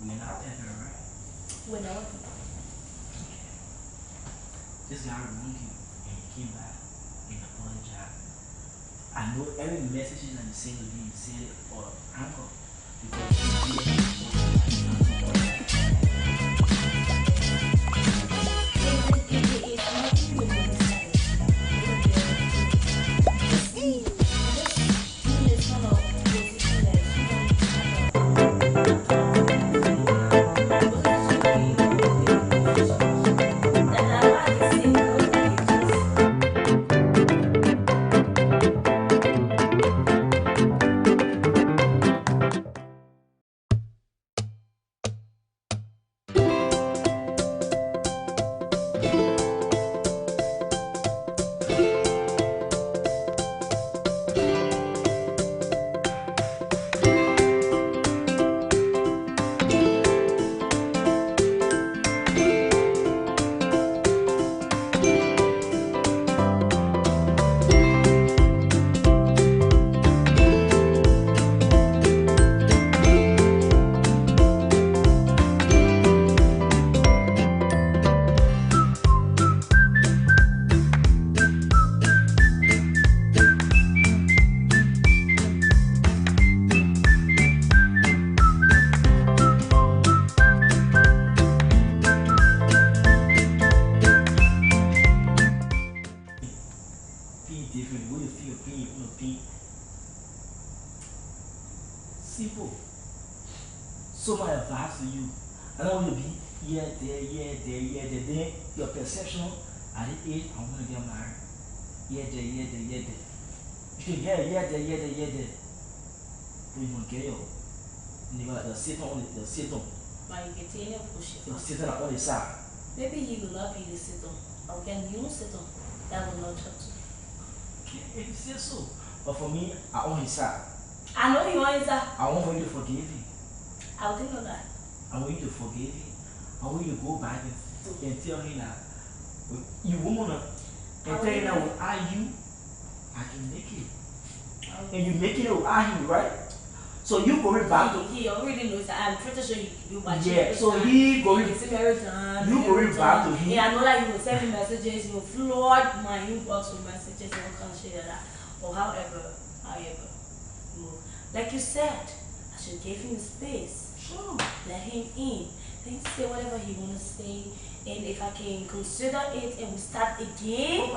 We're not that girl, right? We're not. This guy wronged you and he came back and apologized. I know every message that you send to me, you send it or anchor because different. What you feel, pain, you know, pain. Simple. So my advice to you. I don't want to be here, there. Then your perception at the age I want to get married. Here, there. You can get here, there. But you won't get your. You got the sit on the sit on. But you can tell him push it. The sit on the side. Maybe he will not be the sit on. Or can you sit on? That will not touch you. If you say so. But for me, I want his side. I know you want his side. I want you to forgive him. I'll think of that. I want you to forgive him. I want you to go back and tell him that you woman and tell him that without you, I can make it. And you making it without him, right? So you going back to he already knows that. I'm pretty sure you watch yeah, so he going you going back to him. Yeah, I know that you will send me messages, you will flood my inbox with messages and all kinds of shit like that. Or however. Like you said, I should give him space. Sure. Let him in. Let him say whatever he wanna say. And if I can consider it and we start again,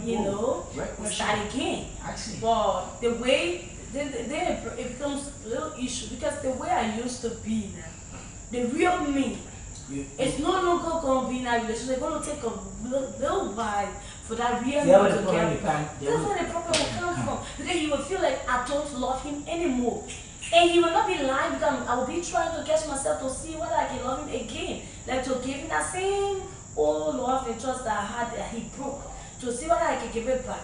you know, right. we start again. I see. But the way then it becomes a little issue because the way I used to be now, the real me, it's no longer going to be in that relationship. It's going to take a little while for that real me to get back. That's where the problem will come from. Because he will feel like I don't love him anymore. And he will not be lying because I will be trying to catch myself to see whether I can love him again. Like to give him that same old love and trust that I had that he broke. To see whether I can give it back.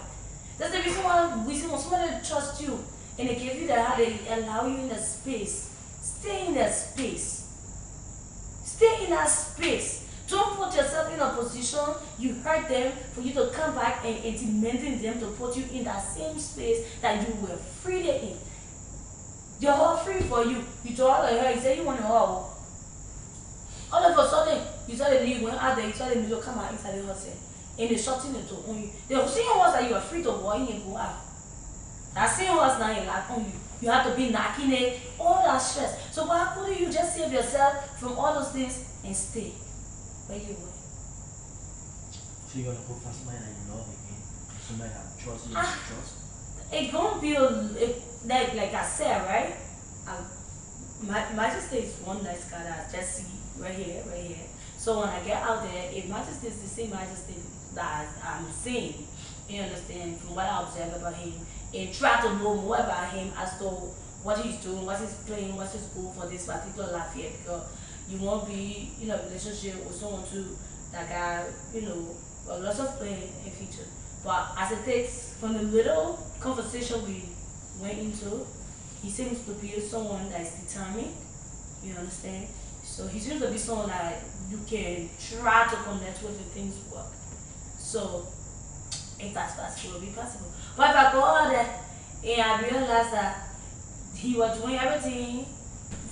That's the reason why we want somebody to trust you. And they give you the heart, they allow you in the space. Stay in that space. Stay in that space. Don't put yourself in a position you hurt them for you to come back and demanding them to put you in that same space that you were freely in. You're all free for you. You told her, you said you want to all. All of a sudden, you started leaving out there, you started to come out inside the house and they're shutting the door on you. They're saying was that you are free to go in and go out. That same was now like on you. You have to be knocking it, all that stress. So why couldn't you just save yourself from all those things and stay where you were? So you're gonna go for somebody that you love again, somebody that trusts you, trust. It's gonna be like I said, right? Majesty is one nice guy that I just see right here. So when I get out there, if Majesty is the same Majesty that I'm seeing, you understand, from what I observe about him, and try to know more about him as to what he's doing, what he's playing, what's his goal for this particular life here, because you won't be in a relationship with someone too that got, a lot of play in future. But as it takes, from the little conversation we went into, he seems to be someone that is determined, you understand? So he seems to be someone that you can try to connect with and things work. So if that's possible, it'll be possible. But if I go out there and I realize that he was doing everything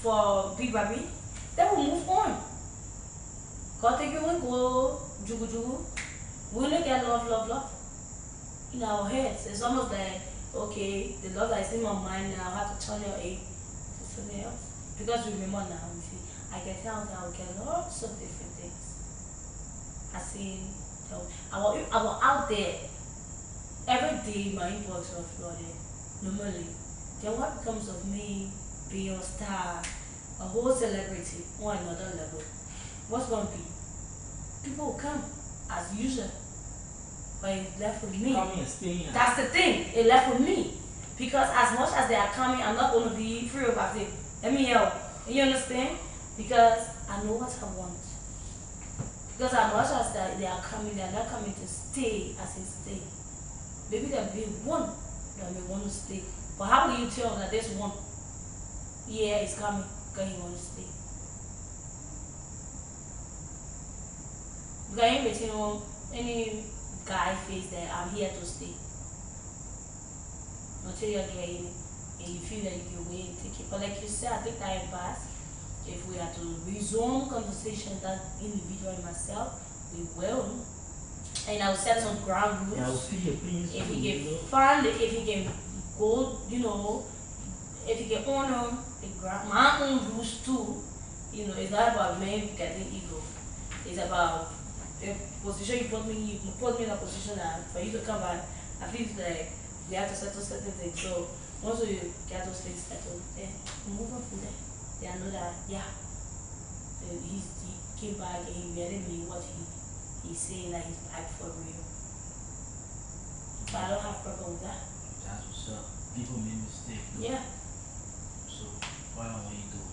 for Big Brabee, Then we move on. God take you and go, jugu jugu. We look at love in our heads. It's almost like, okay, the love that is in my mind now, I have to turn your aid to something else. Because remember now, you see, I can tell that I will get lots of different things. I see, I was out there every day. My inbox was flooded normally. Then what becomes of me being a star, a whole celebrity on another level? What's going to be? People will come as usual, but it's left with me. Coming and staying. That's the thing. It left with me because as much as they are coming, I'm not going to be free about it. Let me help. You understand? Because I know what I want. Because as much as they are coming, they are not coming to stay as in stay. Maybe there'll be one that may want to stay. But how will you tell that there's one? Yeah, it's coming because he wants to stay. Because I ain't between any guy face that I'm here to stay. Until you're getting it and you feel that you can wait and take it. But like you said, I think time passed. If we are to resume conversation that individual and myself, we will. And I will set some ground rules. Yeah, I will see your please. If he can find it, if he can go, if he can honor my own rules too, it's not about men getting ego. It's about the position you put me in a position that for you to come back, I feel like we have to settle certain things. So once you get those things settled, then move on from there. They know that he came back and he really mean what he's saying, that he's back for real. So I don't have problem with that. That's what's up. People make mistakes. Yeah. So why don't we do it?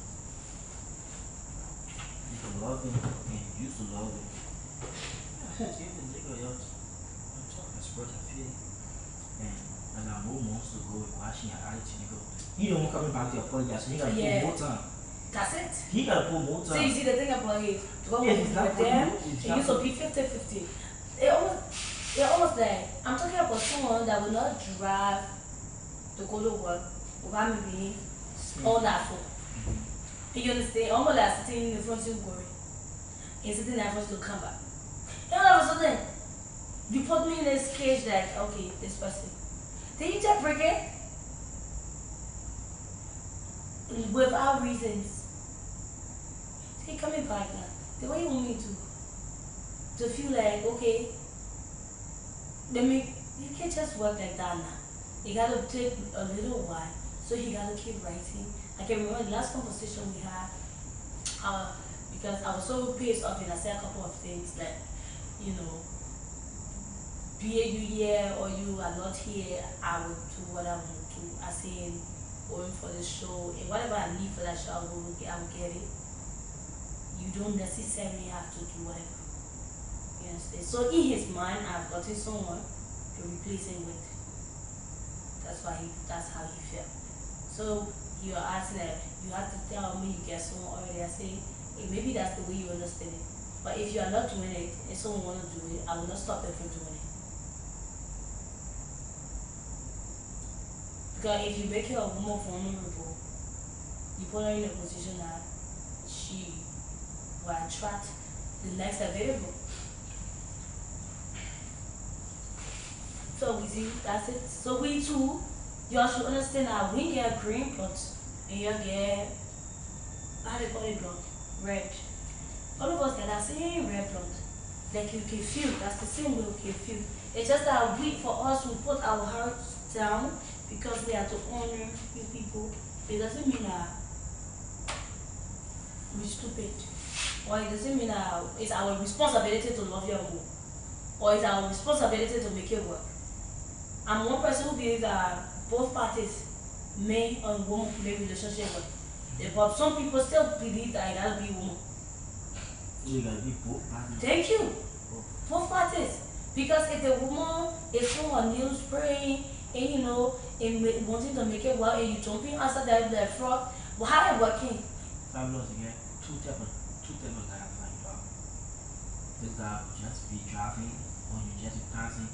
You can love him and you used to love him. Yeah, even nigga, you're talking express and feel. And I know months ago, watching your attitude, you go, he don't coming back to apologize, so he gotta put more time. That's it. He gotta put more time. So you see the thing about it, when Yeah, we were there, it used to be 50-50. It almost like, I'm talking about someone that will not drive to go to work without me being on that phone. You understand? Almost like sitting in the front seat worry and sitting there for to come back. And all of a sudden, you put me in this cage like, okay, this person. Then you just break it without reasons. Say, coming back now. The way you want me to feel like, okay, you can't just work like that now. You gotta take a little while, so you gotta keep writing. I can remember the last conversation we had, because I was so pissed off and I said a couple of things that, be it you here or you are not here, I will do what I want to do. I say going for the show and whatever I need for that show, I will get it. You don't necessarily have to do whatever. You understand? So in his mind, I've gotten someone to replace him with. That's how he felt. So you are asking that you have to tell me you get someone already. I say, hey, maybe that's the way you understand it. But if you are not doing it and someone want to do it, I will not stop them from doing it. Because if you make her a woman vulnerable, you put her in a position that she will attract the next available. So we see, that's it. So we too, you all should understand that we get green plots and you get, how do you call it, blood? Red. All of us get that same red blood. Like you can feel, that's the same way we can feel. It's just that for us, we put our hearts down because we have to honor you people. It doesn't mean that we're stupid. Or it doesn't mean that it's our responsibility to love you more. Or it's our responsibility to make it work. I'm one person who believes that both parties, men and women, make relationship work. But some people still believe that it gotta be woman. You gotta be both parties. Thank you. Both parties. Because if the woman is someone nail spraying and and wanting to make it work and you jumping outside that frog, well, how are you working? Fabulous again. Two type of guys like you. This guy will just be driving or you just be passing.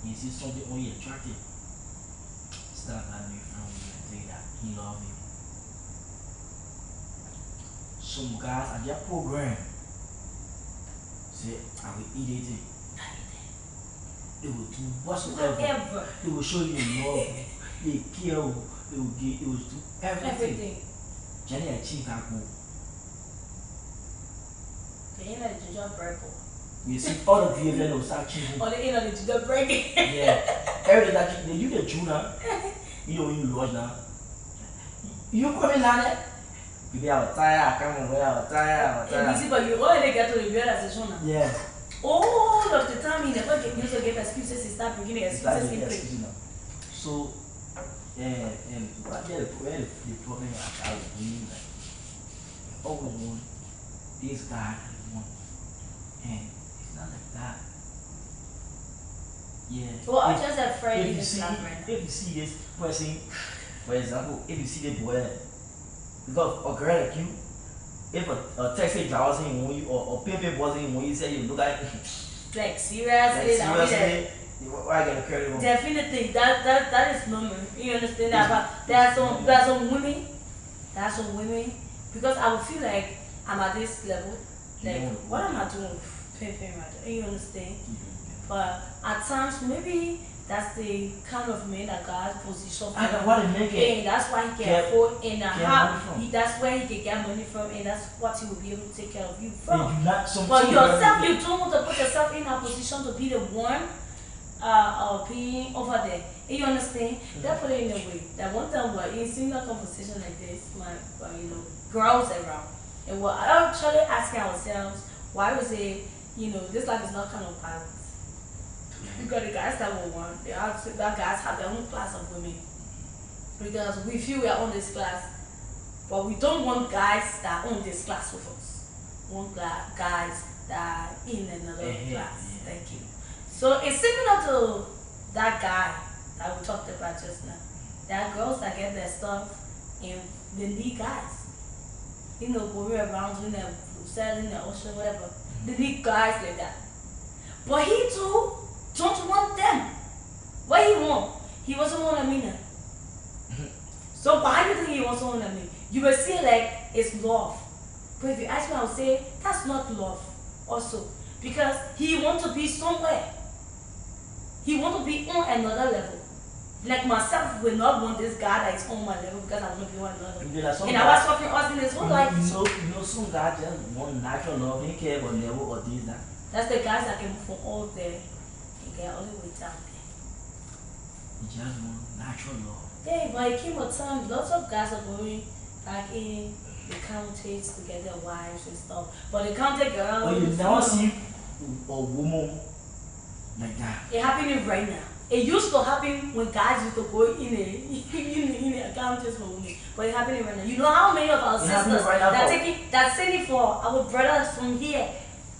You see something on you attractive. Start that new friend with you and say that he loves you. some guys are their program. Say, I will eat it. They will do whatsoever. They will show you love. They care. They will give. They will do everything. Jenny achieve that goal. You see, all the behavior will start changing. Or the inner to the break. Yeah. Everything that you the Juna, you know, you lodge now. You come in on you be our tire, come and wear our tire. But you already get to the realization now. Yeah. All of the time, he never get used to give excuses, he start bringing excuses in place. So, and what the problem I was doing, like, always want this guy and one. And it's not like that. Yeah. Well, I'm just afraid if you see this person, for example, if you see the boy, because a girl like you, if a taxi driver wasn't when you or paper wasn't when you say you look like seriously, why I get carried on? Definitely, that is normal. You understand that? But there are some women, because I would feel like I'm at this level. Like, what am I doing? You understand? But at times, maybe that's the kind of man that God positions for. And that's why he can afford, and that's where he can get money from, and that's what he will be able to take care of you from. But yourself, you don't want to put yourself in a position to be the one being over there. And you understand? That put it in a way that one time we're in similar conversation like this, my girls around, and we're actually asking ourselves, why was it, this life is not kind of balanced. Because the guys that we want, that guys have their own class of women. Because we feel we are on this class, but we don't want guys that own this class with us. We want guys that are in another class. Thank you. So it's similar to that guy that we talked about just now. There are girls that get their stuff and they need guys. Going around doing their selling their ocean, whatever. They need guys like that. But he too don't want them. What he want? He wasn't want a mina. So why do you think he wasn't want a mina? You will say like it's love. But if you ask me, I would say that's not love also. Because he wants to be somewhere. He wants to be on another level. Like myself will not want this guy that is on my level because I want to be on another level. And I was talking us in his whole life. Some guys just want natural love, they care about level or this, that. That's the guys that can move from all there and get all the way down there. You just want natural love. Yeah, but it came a time, lots of guys are going back in the counties to get their wives and stuff. But they can't take girls. But you never see a woman like that. It's happening right now. It used to happen when guys used to go in the counties for women. But it's happening right now. You know how many of our sisters that's sending for our brothers from here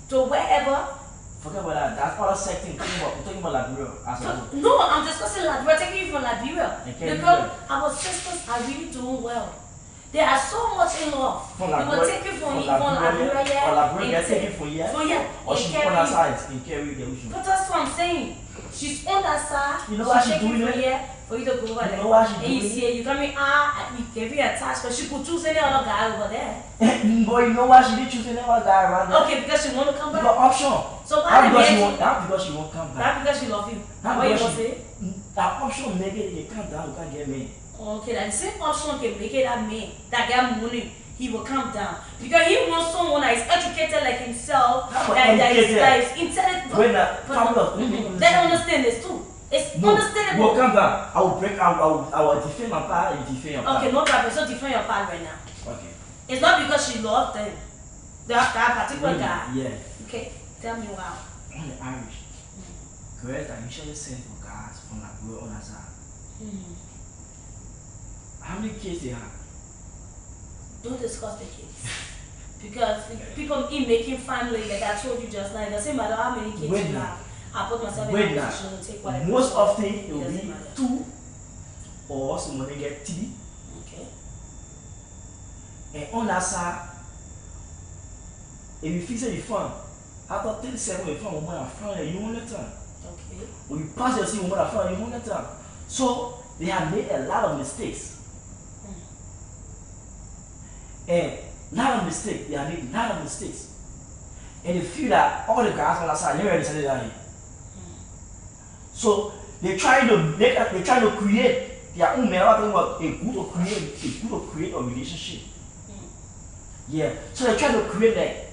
to wherever. Forget about that. That's all secting. We're talking about Liberia. No, I'm discussing Liberia. We're taking you from Liberia. Because our sisters are really doing well. They are so much in love. They will take you from Liberia. Or Liberia, take you from here. Or she's on that side in carry the ocean. But that's what I'm saying. She's on that side. You know what she's doing here for you to go over there. You know what she's doing? And you see, you come in, you can be attached, but she could choose any other guy over there. Boy, you know why she didn't choose any other guy around there? Okay, because she want to come back. Because option. So that's because she won't come back. That's because she love you. That's what you because say? That option make it, you come down, you can't get me. Okay, that same option can make it that man that get money. He will come down because he wants someone that is educated like himself, that is intelligent. They understand this too. It's understandable. We'll come down. I will break out. I will defend my part and defend your part. Okay, no problem. So defend your part right now. Okay. It's not because she loved them. That particular guy. Yeah. Okay. Tell me why. On the Irish, girls are usually sent for guys from like we're on that side. How many kids they have? Don't discuss the kids. Because people in making family, like I told you just now, it doesn't matter how many kids you have. I put myself in a position to take whatever. Most often it will be 2 or someone get 3. Okay. And on that side, if you fix it fun, after 37 you find woman found you won't let time. Okay. When you pass your see woman found you won't let time. So they have made a lot of mistakes. And lot of mistakes. They are making a lot of mistakes. And they feel that all the guys on that side never decided that. So they're trying to create their own man. I think what a good to create a relationship. Yeah. So they're trying to create like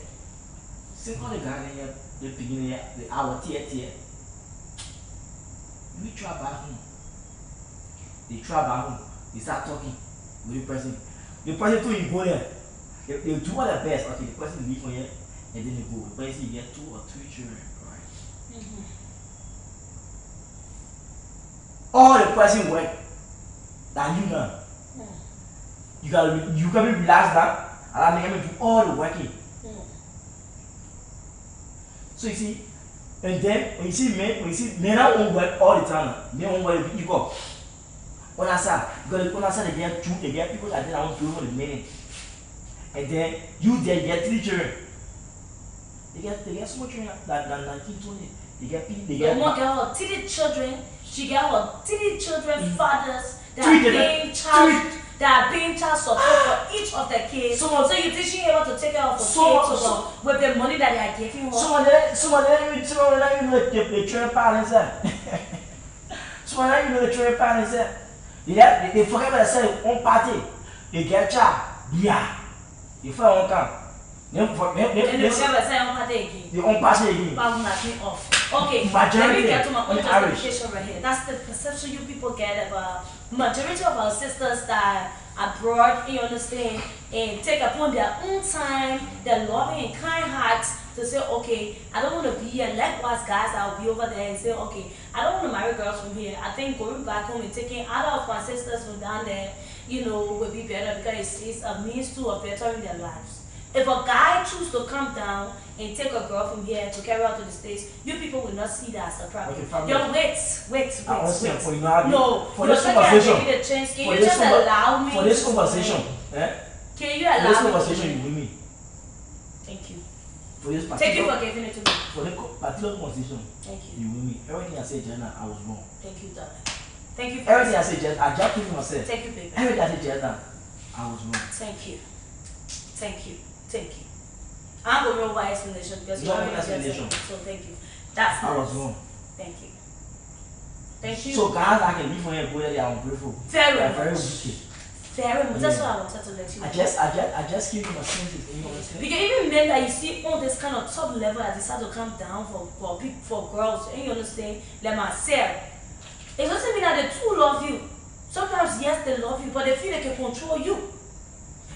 see all the guys in here, the beginning the hour tier. We try back home. They try back home. They start talking with the person. The person too, you go there. They do all their best. Okay, the person leave from here and then they go. The person you get 2 or 3 children, right? All the person work than you now. You can be relaxed now and I make them do all the working. So you see, and then when you see men don't work all the time. Men won't work equal. On that side, because on that side they get people that they don't do for the minute. And then you there get 3 children. They get so much children that 19, 20. They get one girl, 3 children. She got her 3 children fathers that are paying child support for each of the kids. So you think she able to take care of her kids with the money that they are giving her? Some of them even know the children parents. Some of them even know the children parents. They forget what I said one party. They get child. Yeah. You find one come. And they forget what I said one party again. They won't pass it again. Off. Okay, let me get to my own justification right here. That's the perception you people get about majority of our sisters that are abroad, you understand, and take upon their own time, their loving and kind hearts to say, okay, I don't want to be here. Likewise, guys, I'll be over there and say, okay, I don't want to marry girls from here. I think going back home and taking other of my sisters from down there, you know, would be better because it's a means to bettering their lives. If a guy chooses to come down and take a girl from here to carry out to the States, you people will not see that as a problem. Okay, yo, wait. No, for this conversation, can you just allow me for this conversation, can you allow this me conversation you with me? Thank you. For this Thank you for giving it to me. For the particular conversation, thank you. You with me. Everything I said, Jenna, I was wrong. Thank you, darling. Thank you. Everything I said, Jenna, I just told myself. Thank you, baby. Everything I said, Jenna, I was wrong. Thank you. Thank you. Thank you. I'm going to know why explanation because you already explanation. So thank you. That's I was wrong. Thank you. Thank you. So guys, I can leave from here and go there. They are ungrateful. Very wicked. Very much. That's what I wanted to let you know. I just give you my senses. You know, because even men that you see on this kind of top level that decide to come down for girls, and you understand, like myself, it doesn't mean that they too love you. Sometimes yes, they love you, but they feel they can control you.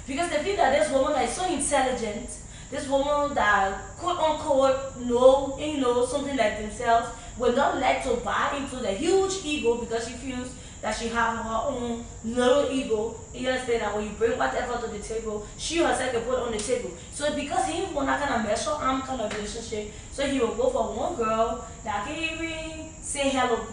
Because they feel that this woman that is so intelligent, this woman that quote unquote know something like themselves, will not like to buy into the huge ego because she feels that she has her own little ego. You understand that when you bring whatever to the table, she herself can put it on the table. So because he want that kind of measure arm kind of relationship, so he will go for one girl that can even say hello to.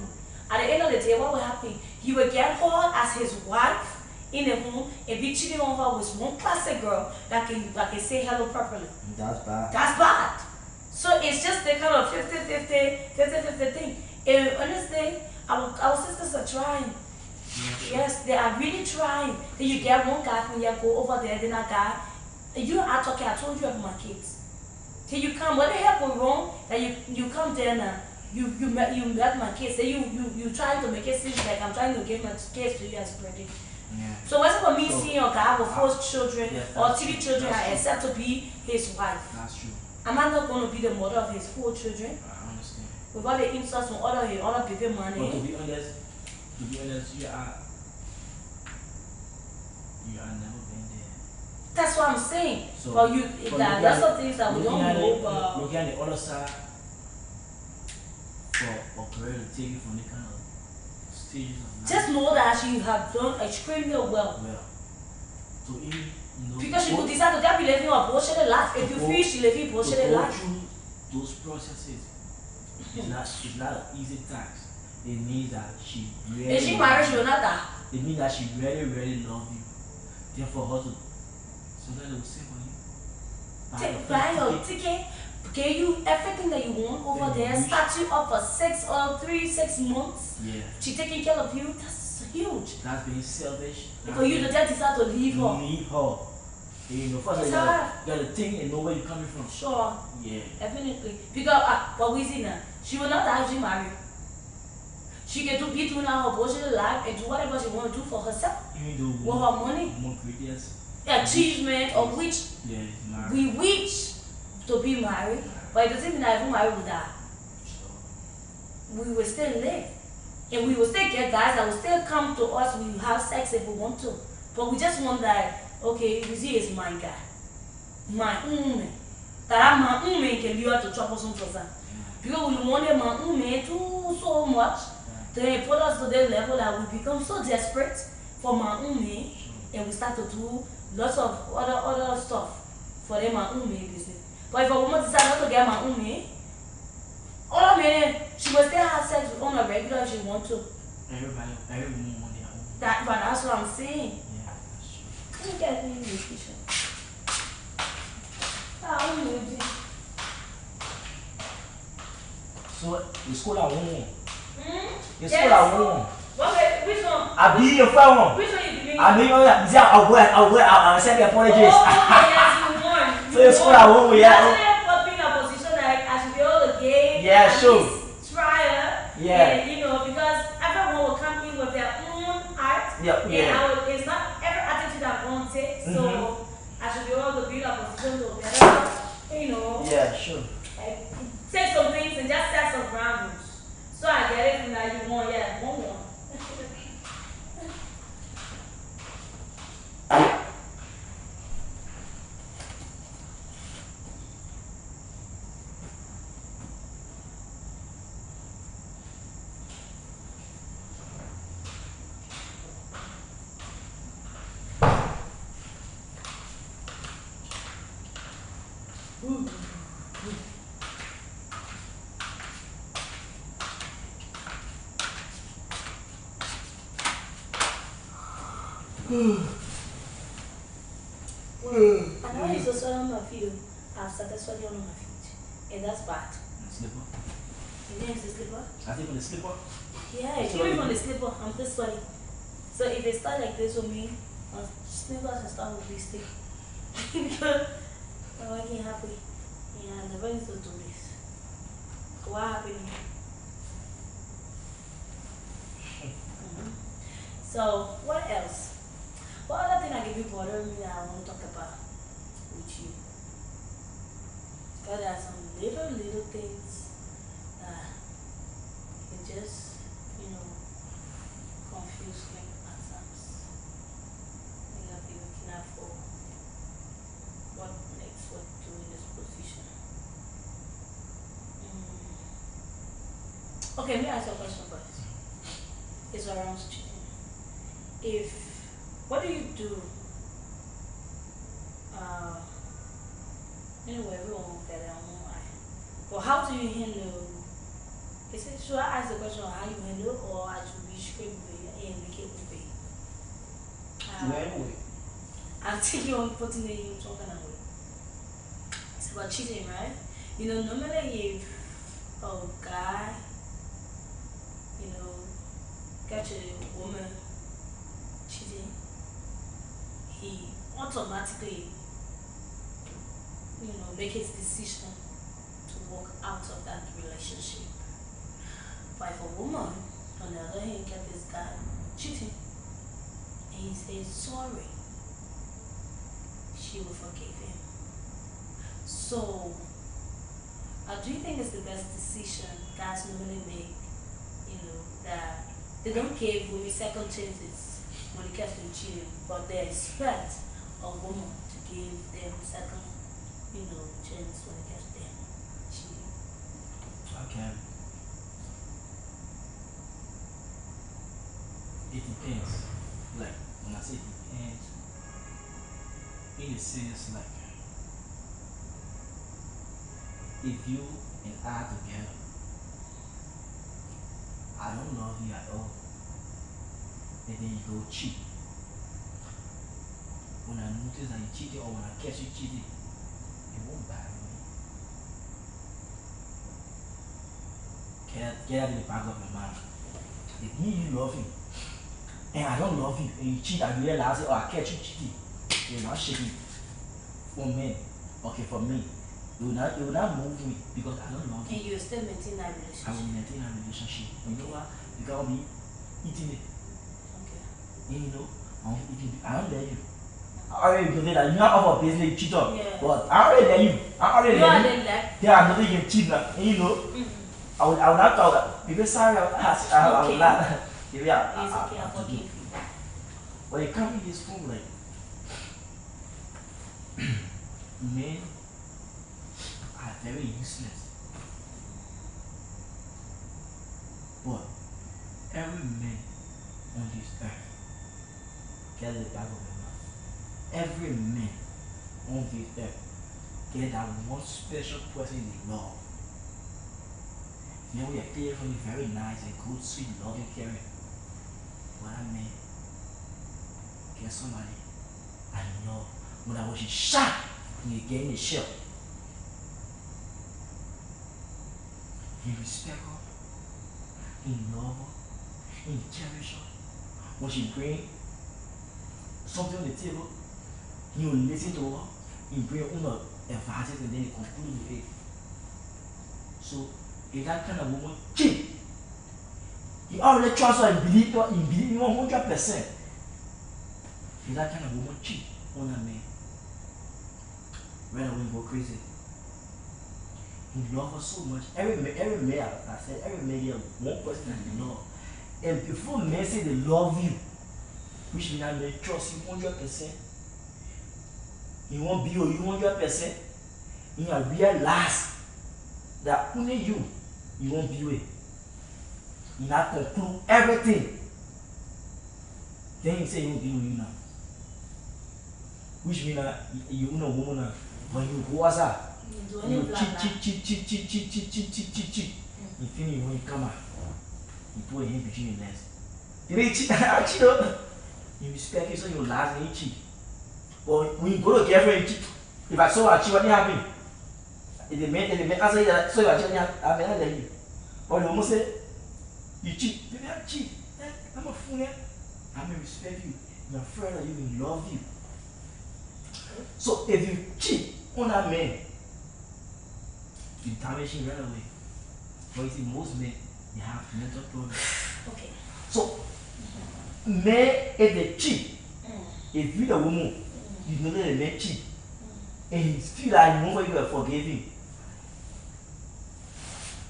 At the end of the day, what will happen? He will get her as his wife in the home and be cheating on her with one classic girl that can say hello properly. That's bad. That's bad. So it's just the kind of 50-50 thing. And honestly, our sisters are trying. Yes, they are really trying. Then you get one guy from here, go over there, then a guy. And you are talking, I told you about my kids. Till you come, what the heck went wrong? That you come there now. You met my kids. Then you trying to make it seem like I'm trying to give my kids to you as a birthday. Yeah. So what's about me seeing a guy with 4 children or 3 children I accept to be his wife? That's true. Am I not going to be the mother of his 4 children? I understand. With all the insults from other people money. But to be honest, you are never been there. That's what I'm saying. So, but that's the things that we don't know. But looking at the other side, for a girl to take it from the kind of stages of life. Just know that she have done extremely well. So even because she could decide to get living a bullshit life. If you feel she living bullshit life. Through those processes, it's not an easy task. It means that she really. If she married, she will not die. It means that she really, really loves you. Therefore, her to sometimes they will say for you. Buy your ticket, get you everything that you want over there, start you up for 6 months. Yeah. She taking care of you. That's huge. That's being selfish. For you to just decide to leave her. Leave her. You know, first you gotta think and know where you're coming from. Sure. Yeah. Definitely. Because but we see now, she will not actually marry. She can do between her bullshit life and do whatever she want to do for herself. Even with her money. More greatest Achievement of which we wish to be married, but it doesn't mean that if we marry with that. We will still live. And we will still get guys that will still come to us, we will have sex if we want to. But we just want that, okay, you see, it's my guy. My woman. That my woman can be out to troublesome for that. Because we wanted my woman too so much, they put us to the level that we become so desperate for my woman, and we start to do lots of other stuff for them my woman business. But if a woman decides not to get my woman, all of me, she will still have sex on a regular if she want to. Every woman want their own. But that's what I'm saying. Yeah, that's true. Let me get me in the kitchen. So, the school I want. The Yes. school I want. Okay, which one? I be your friend. Which one you giving? I mean, I'll send you apologies. Oh, yes, you won. So, the school I want, yeah. Put in a position like I should be able to game. Yeah, sure. Try it. Yeah. And, you know, because everyone will come in with their own art. Yeah, yeah. It's not every attitude I want to take. So I should be able to build a position to better, you know. Yeah, sure. Take some things and just set some ground rules. So I get it from that you want, yeah, one. And when it's also on my feet, I've started sweating on my feet. And that's bad. Slipper? Your name is the slipper? I think on the slipper? Yeah, even from the slipper, I'm still sweating. So if they start like this with me, my slippers will start with this thing. Because I'm working happy. Yeah, I never used to do this. So what happened? So what else? What other thing I give you bothering me that I want to talk about with you? Because there are some little things that can just, you know, confuse me at times. I have been looking out for what next, what to do in this position. Okay, let me ask you a question first. It's around cheating. What do you do? Anyway, everyone will get their own eye. But how do you handle? Should I ask the question on how you handle, or I should be straight with it and make it with it? Anyway. I'm thinking on putting it in some kind of way. It's about cheating, right? You know, normally if a guy, you know, catch a woman cheating, he automatically, you know, make his decision to walk out of that relationship. But if a woman, on the other hand, get this guy cheating, and he says sorry, she will forgive him. So, do you think it's the best decision guys normally make? You know, that they don't give women second chances when it comes to cheating, but they expect a woman to give them second, you know, chance when it comes to them cheating. Okay. It depends. Like, when I say it depends, in a sense, like, if you and I together, I don't love you at all, and then you go cheat. When I notice that you cheated, or when I catch you cheating, it won't bother me. Get out in the back of my mind. If me you love him, and I don't love you, and you cheat, and you realize, oh, I catch you cheating, you're not shaking. for men, okay, for me, it will not move me because I don't love you. And you still maintain that relationship. I will maintain a relationship. You know what? You can't be eating it. Okay. And you know, I don't let you. I already know that you have a business cheat on. Yeah. But I already let you. I already let you. There are nothing you can cheat now. And you know, I will not talk. People sorry, I will not. Yeah, it's okay, I forgive you. But you come in this phone like men are very useless. But every man on this earth gets the back of the mouth. Every man on this earth get that one special person they love. You know, we are clear from very nice and good, sweet, loving, caring. But that man get somebody and love when I was shot and you get in the shell. He respect her, he love her, he cherish her. When she bring something on the table, he will listen to her, he bring on advices and then he conclude with it. So if that kind of woman cheat, he already trust her and believe her, he believe 100%. If that kind of woman cheat on a man, right away go crazy. He love her so much. Every man, I said, every man here one person that they love. And before men say they love you, which means that they trust you 100%. He won't be with you 100%. He will realize that only you won't be with. He now conclude everything. Then he say he won't be with you now. Which means that you know woman now. When you go outside, you cheat. You finish when you come out. You put him between your legs. You may cheat, I cheat up. You respect you so you last and you cheat. But when you go to girlfriend, you cheat. If I saw her cheat, what happened? If the man answer you that, so you are cheating, I may not let you. But the woman say, you cheat. Baby, I cheat. I'm a fool. I may respect you. I'm afraid of you, I love you. So if you cheat on that man, you damage him right away. But you see, most men, they have mental problems. Okay. So, men, if they cheat, if you the woman, you know that the man cheat, and he feel like you won't forgive him.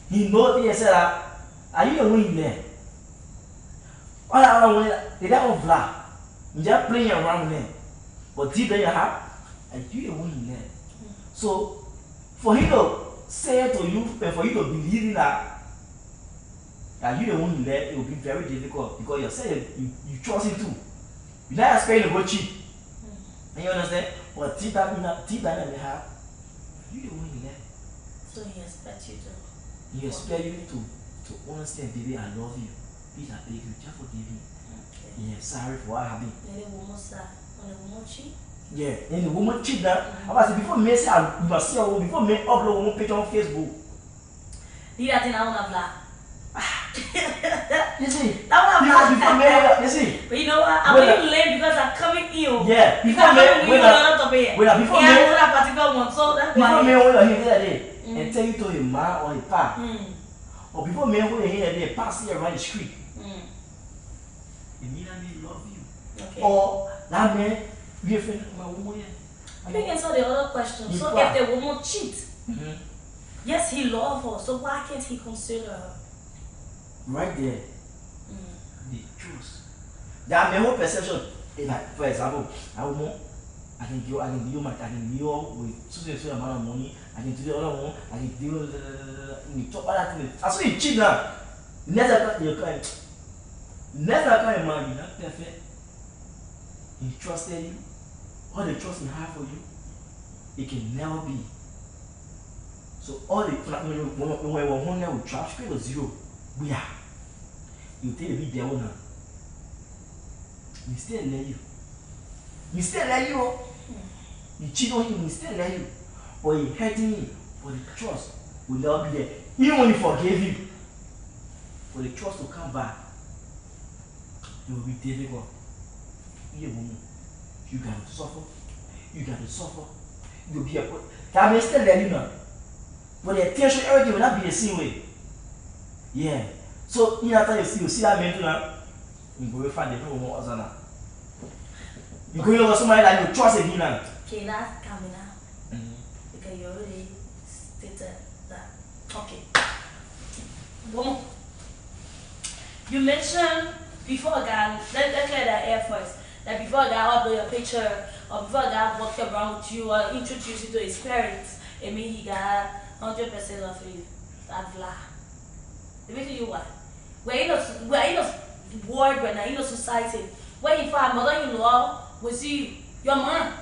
He knows he said, are you the one you learn? All I want to they don't fly. You just playing around with them. But deep in your heart, are you the one you learn? So, for him to say to you, and for you to believe in that, are you the one you learn, it will be very difficult because you say you trust him too. You not expect to go cheat. And you understand? But deep down in the heart, you the one you learn. So he expects you to. He expects you to understand, baby, I love you. Please, I beg you, just forgive me. Okay. Yeah, sorry for what happened. And the woman side, when the woman cheat. Yeah, and the woman cheat that. I say before men say you must see a woman, before men upload woman picture on Facebook. Did that thing I wanna fly. You see? That one fly. Before men, you see? But you know what? I'm really late because I'm coming ill. Yeah, before men before men that particular one, so that's why. Before men hold your hand that day and tell you to your man or your pa. Or before men hold your hand that day, pass you around the street. It means that men love you. Okay. Or that man, we are friends with my woman. I think answer the other question. So if the woman cheat, yes, he loves her. So why can't he consider her? Right there, the truth. That my whole perception. Like, for example, I can give you with certain amount of money. I can do the other one. I can do the top other thing. I saw you cheat now. Never can man, you're not perfect. He trusted you. All the trust he had for you, it can never be. So all the when we were 100 with trap straight to 0, we are. You take the big devil now. He still let you. He still let you. You cheat on him, he still let you. But he hurting you. But the trust will not be there. Even when he forgave you, for the trust to come back, it will be difficult. You a woman, you got to suffer. You got to suffer. you'll be a put. That means still there, you know. But the attention, everything will not be the same way. Yeah. So, you know, you see that man, you go find the people who are now. You go over somebody that you trust again now. Okay, that's coming out. Because you already stated that. Okay. Boom. You mentioned before a guy, let's clear that air first. That before a guy upload your picture, or before a guy walked around with you, or introduced you to his parents, it means he got 100% love for you. That's lie. Let me tell you why. We're in a world right now, in a society, where if our mother-in-law will see you, your mom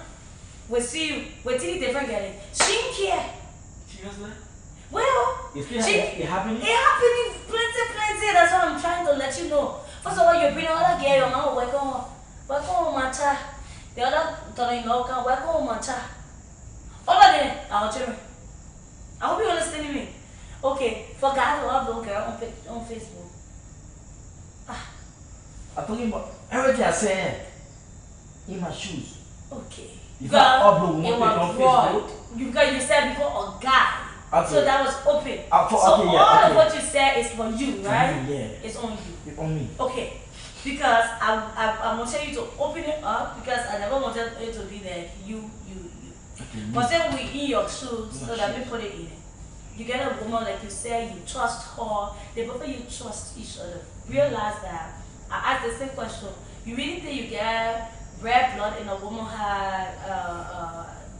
will see you, we're taking different getting. She didn't care. Seriously? Well, it happening? It happening plenty. That's what I'm trying to let you know. First of all, you bring another girl, your mom will work on my child. The other daughter-in-law can work on my child. All of them are children. I hope you understand me. Okay, for guys who have no girl on Facebook. I'm talking about everything I said in my shoes. Okay. You got upload one on Facebook. You said before a guy. Okay. So that was open. Okay, all yeah, of what you said is for you, right? For me, yeah. It's on you. It's on me. Okay. Because I wanted you to open it up because I never wanted it to be there. You. Okay, but then we in your shoes, so that we put it in it. You get a woman like you said, you trust her, the both of you trust each other. Realize that. I asked the same question. You really think you get red blood and a woman had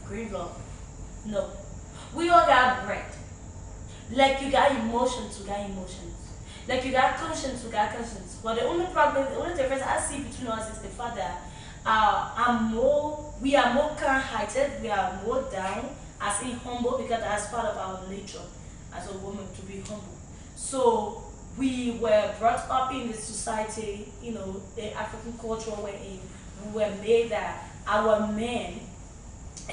green blood? No. We all got bread. Like you got emotions, we got emotions. Like you got conscience, we got conscience. But the only problem, the only difference I see between us is the fact that we are more kind-hearted, we are more down, as in humble, because that's part of our nature as a woman to be humble. So we were brought up in this society, you know, the African culture we're in. We were made that our men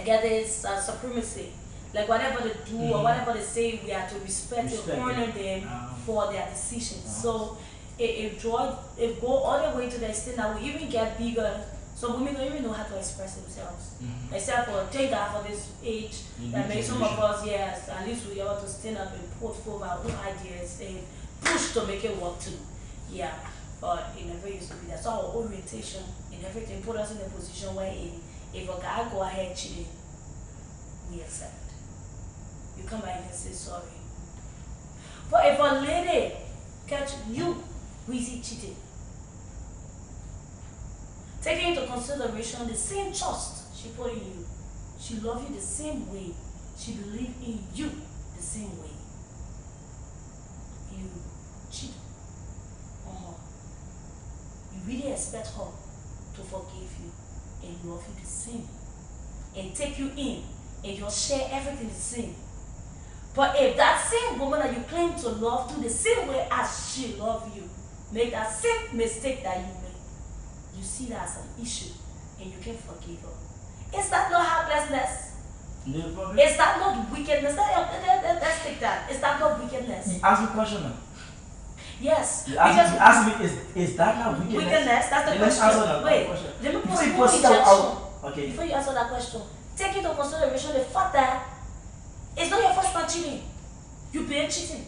get this supremacy. Like whatever they do or whatever they say, we have to respect and honor them for their decisions. So it go all the way to the extent that we even get bigger. So women don't even know how to express themselves. Except for thank God for this age that makes some of us, yes, at least we are able to stand up and put forth our own ideas and push to make it work too. Yeah. But it never used to be that. So our orientation and everything put us in a position where if a guy go ahead cheating, we accept. You come back and say sorry. But if a lady catch you who is cheating, taking into consideration the same trust she put in you, she loves you the same way, she believes in you the same way, you cheat on her. You really expect her to forgive you and love you the same and take you in and you'll share everything the same. But if that same woman that you claim to love do the same way as she loves you, make that same mistake that you made, you see that as an issue and you can forgive her. Is that not heartlessness? No problem. Is that not wickedness? Let's take that. Is that not wickedness? You ask me a question now. Yes. You ask me, is that not wickedness? Wickedness, that's the question. Wait, let me put Before you injection. Okay. Before you answer that question, take into consideration the fact that it's not your first time cheating. You've been cheating.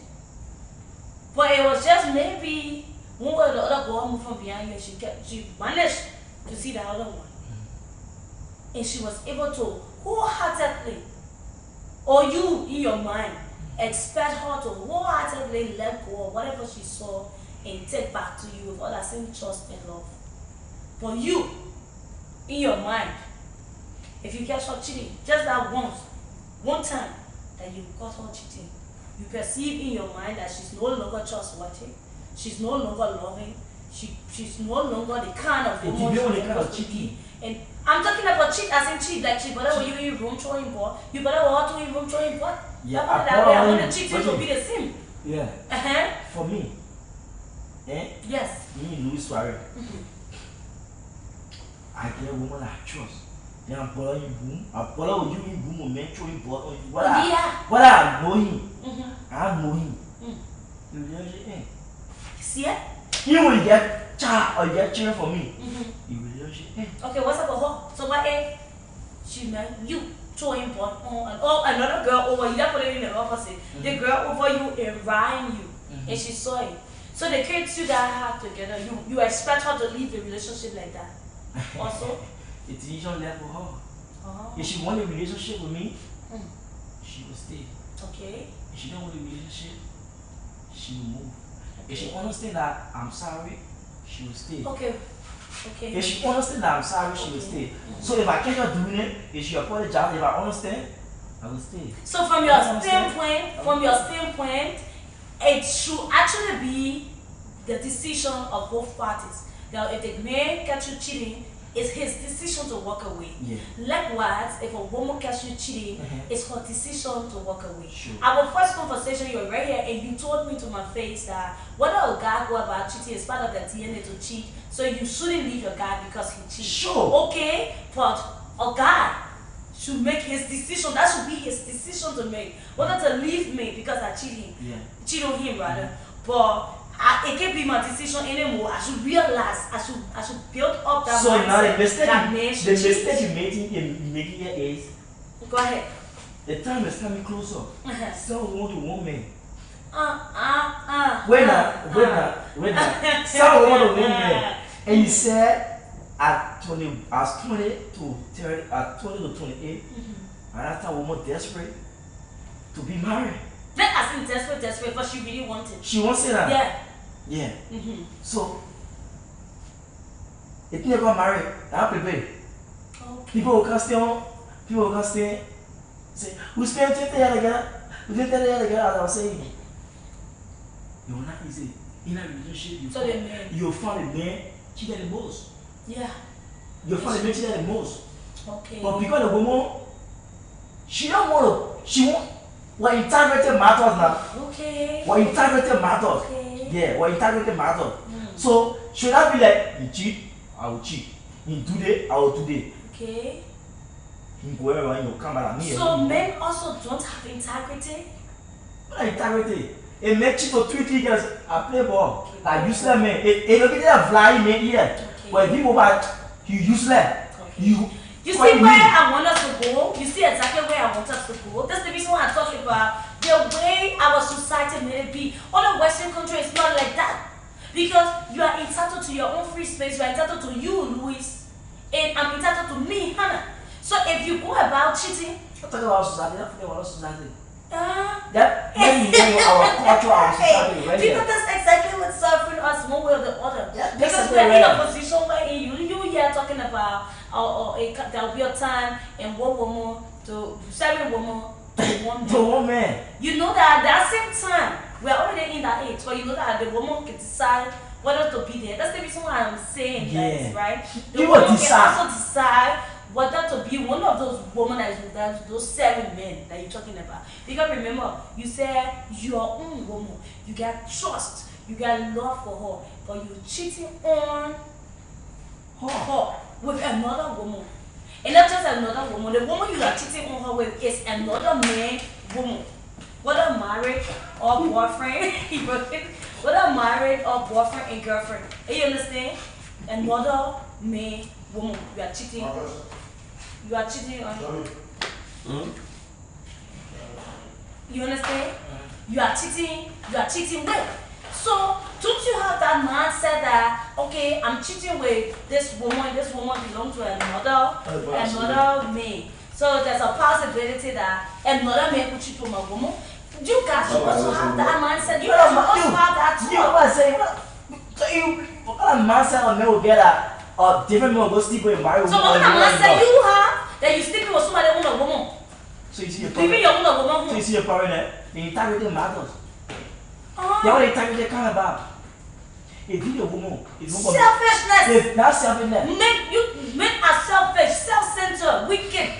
But it was just maybe one way or the other girl moved from behind you and she managed to see the other one. And she was able to wholeheartedly, or you in your mind, expect her to wholeheartedly let go of whatever she saw and take back to you with all that same trust and love. But you, in your mind, if you catch her cheating, just that one time that you caught her cheating, you perceive in your mind that she's no longer trustworthy, she's no longer loving, she's no longer the kind of woman she's supposed to be. And I'm talking about cheat as in cheat, like she better when you in room throwing ball, you better want to in room throwing ball. Yeah, that way, I want the cheating to be the same. Yeah. For me, yes. Me, Louis Suarez. I get a woman I trust. Then I'm following you boom. I follow you in boom or mentor in ball on you. What I know him. I know him. You really see it? You will get child or get children for me. You will really okay, what's up with her? So what she meant you throwing porn on, or another girl over you, that put it in the opposite. The girl over you and rhyme you, and she saw it. So the kids you that have together, you expect her to leave the relationship like that. Also, it's easy on level her. If she want a relationship with me, she will stay. Okay. If she don't want a relationship, she will move. If she understand that I'm sorry, she will stay. Okay. Okay. If she understand that I'm sorry, she will stay. So if I catch her doing it, if she apologize, if I understand, I will stay. So from your standpoint, it should actually be the decision of both parties. Now, if the man catch you cheating, it's his decision to walk away. Yeah. Likewise, if a woman catch you cheating, it's her decision to walk away. Sure. Our first conversation, you were right here, and you told me to my face that whether a guy go about cheating is part of the DNA to cheat, so you shouldn't leave your guy because he cheats. Sure. Okay, but a guy should make his decision. That should be his decision to make. Whether to leave me because I cheat him, cheat on him rather. But it can't be my decision anymore. I should realize. I should build up that. So now the mistake you making here is. Go ahead. The time is coming closer. Someone want to woman. When Someone want to woman, and you said at 20 to 30, at 20 to 28, and that's a woman desperate to be married. Not as in desperate, but she really wanted. She wants it. Yeah. So it never married. I'm prepared. Okay. People will come stay. Say, we spend 20 years together. We spend 30 years together. As I was saying, it will not easy. In a relationship, you'll find a man cheated the most. Yeah. You'll find a man cheated the most. Okay. But because the woman, she don't want to. She won't. What integrity matters now. Okay. What integrity matters. Okay. Yeah, what integrity matters. So should I be like, you cheat, I will cheat. You do that, I will do that. Okay. Whoever you come at me. So men also don't have integrity? What integrity? A man cheat for 2-3 years, I play ball. Like useless man. It will be there flying man here. When people are you useless. You see where I want us to go? You see exactly where I want us to go? That's the reason why I'm talking about the way our society made it be. Other Western countries is not like that. Because you are entitled to your own free space, you are entitled to you, Louis, and I'm entitled to me, Hannah. So if you go about cheating, I'm talking about society, I'm talking about society. That our culture, our society, right? Because that's exactly what's suffering us one way or the other. Yeah, because we're in a position where you here talking about there will be a time and one woman to 7 women to one man. You know that at that same time, we're already in that age, but you know that the woman can decide whether to be there. That's the reason why I'm saying that, right? The woman can also decide whether to be one of those women that is with those 7 men that you're talking about. Because remember, you said your own woman, you got trust, you got love for her, but you're cheating on her with another woman. And not just another woman, the woman you are cheating on her with is another man woman. Whether married or boyfriend, whether married or boyfriend and girlfriend. You understand? Another man woman you are cheating on. You are cheating on. You understand? You are cheating with. So don't you have that mindset that okay, I'm cheating with this woman belongs to another man. So there's a possibility that another man could cheat on a woman. You guys should also have that mindset. You guys should also have that too. You know what I'm saying? So what kind of mindset a man will get at different men will go sleep with a married woman? So what kind of mindset you have that you sleeping with somebody who's a woman? So you see your problem. So you see your problem there? The integrity matters. That's what integrity kind of about. If you're a woman, selfishness. That's selfishness. Men are selfish, self-centered, wicked.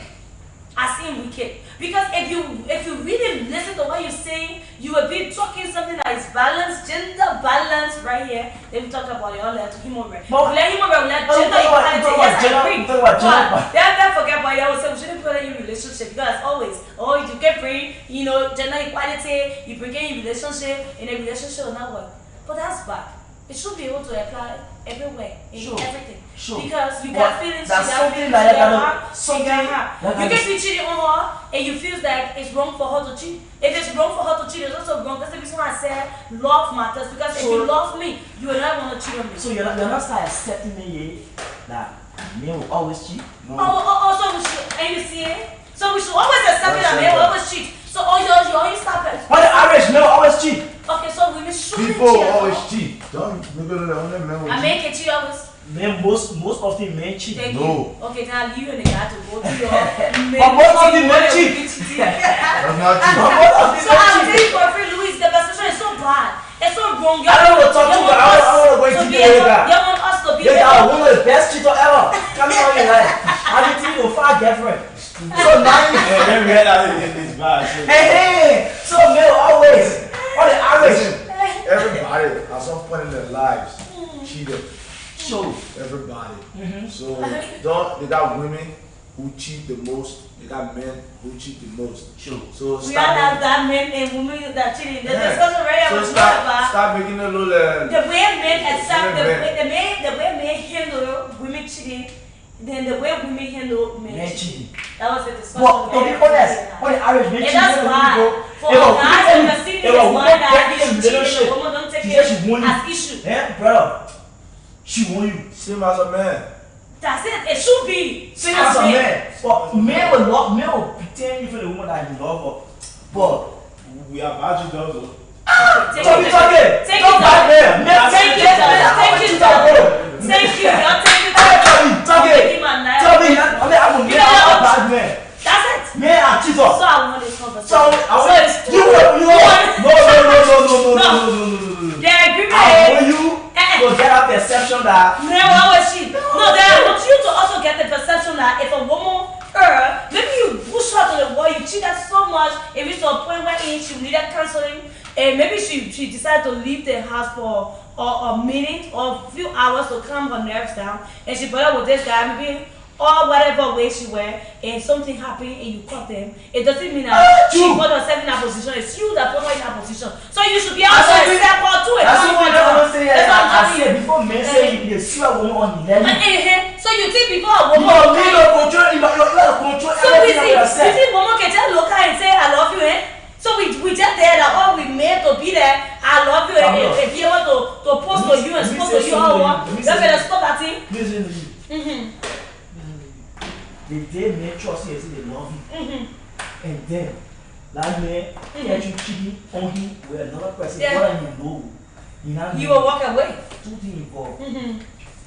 As in wicked. Because if you really listen to what you're saying, you will be talking something that is balanced, gender balance right here. Then we talk about it all to human right. But let human right, let gender equality. Yes, I agree. But don't forget about you. I would say we shouldn't put in your relationship because always, you get free, gender equality, you begin your relationship, and the relationship will not work. But that's bad. It should be able to apply everywhere, in everything. Sure. Because you got feelings, that's you got something feelings, like you got that. heart, Something you got heart. like You that. can be cheating on her and you feel that it's wrong for her to cheat. If it's wrong for her to cheat, it's also wrong. That's the reason why I said love matters. Because if you love me, you will not want to cheat on me. So you're not start accepting me that men will always cheat? No. So we should, and you see it? So we should always accept that men will always cheat. So you always stop it. On the average, men will always cheat. Okay, so women shouldn't cheat. People always cheat. Don't look at the only men will I cheat. make it cheat always. Men most often men cheat. Thank No. you. Okay, then I'll leave you in the guy to go to your But most of the men cheat. That's not cheat. But most of the So men I'm cheat. telling you for free, Louis, the perception is so bad. It's so wrong. I don't want to talk to you, but I don't want to go into the guy. You want us to be You are one of the best cheater ever. Come on, you like. I need to go find girlfriend. So now you Then we had out in this bad shit. hey, so men always on the average. Everybody at some point in their lives cheated. So Everybody. So they got women who cheat the most. They got men who cheat the most. sure. So We all have that men and women that cheating. There's discussion right So about start making a little. the way men accept the women. way men handle women cheating, then the way women handle men Men cheating. cheating. That was the discussion. But to be honest, on the average, men And cheating. that's why for a guy to understand this one that he should cheat, the woman don't take She said she it won you. as issue. Yeah, brother. She won you. Same as a man. That's it. It should be. Same as a man. But men will pretend you for the woman that you love her. But We are bad to those. Take talk it it, talk it. Take Talk it back down. there. Men Take it down. Take it down. Thank you. Y'all take it Hey, down. talk it. Take him and now. Tell me, I'm a You man. know I'm a what? bad man. That's it. Men are cheaters. So I want this conversation. So I So want it's you. No. They agree with I it. want you to get a perception that Men will always cheat. No, then I want you to also get the perception that if a woman, maybe you push her to the wall, you cheat her so much, it reached to a point where she needed counseling, and maybe she decided to leave the house for a minute or a few hours to calm her nerves down, and she put up with this guy, maybe or whatever way she were, and something happened and you caught them. It doesn't mean that she put herself in that position. It's you that put her in that position. So you should be able to step out to it. that's what I'm saying. That's what I'm I telling you. said before men say you see a woman on the level. So you think before a woman No, me no control. You gotta control so everything busy. of yourself. You think woman can just look at and say I love you, eh? So we just there that all we made to be there. I love you and be able to post to you and post to you all what. You better stop that thing. Listen to you. They men trust you, they love you, and then that man catch you cheating on him with another person. What you know, You will walk away. two things involved.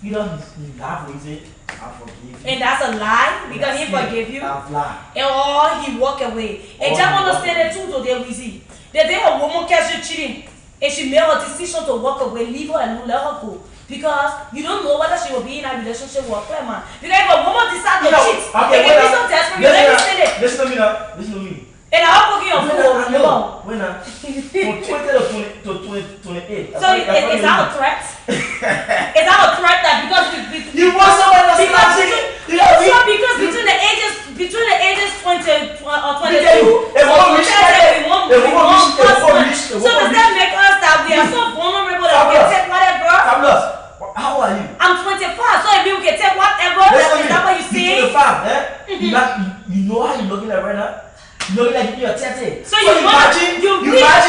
Either he laugh with it, I forgive you. And that's a lie because he forgave you. I've lied. And or he walk away. And just understand it too, they will see. The day a woman catch you cheating and she made her decision to walk away, leave her and let her go. Because you don't know whether she will be in a relationship with a man. Because if a woman decides to cheat, okay, it can be so desperate. You let me say it. Listen to me now. Listen to me. And I'm cooking your food. No. When from 20 to 28. So is that a threat? Is that a threat that because you want someone else because between the ages 20 or 22, so does that make us that we are so vulnerable that we can take whatever? How are you? I'm 25, so if you can take whatever, is that what you say? You know how you're looking at right now? You're looking like you're 30. So you imagine when you are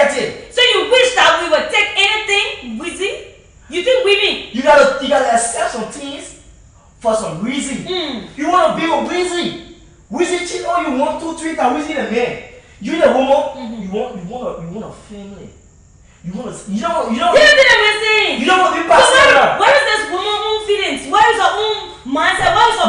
30. So you wish that we would take anything with it? You think women? You gotta accept some things for some reason. You wanna be with Weezy. Weezy cheat on you 1, 2, 3 times. Weezy the man. You the woman. You want a family. You don't want to be So passive. where is this woman's own feelings? Where is her own mindset? Where is her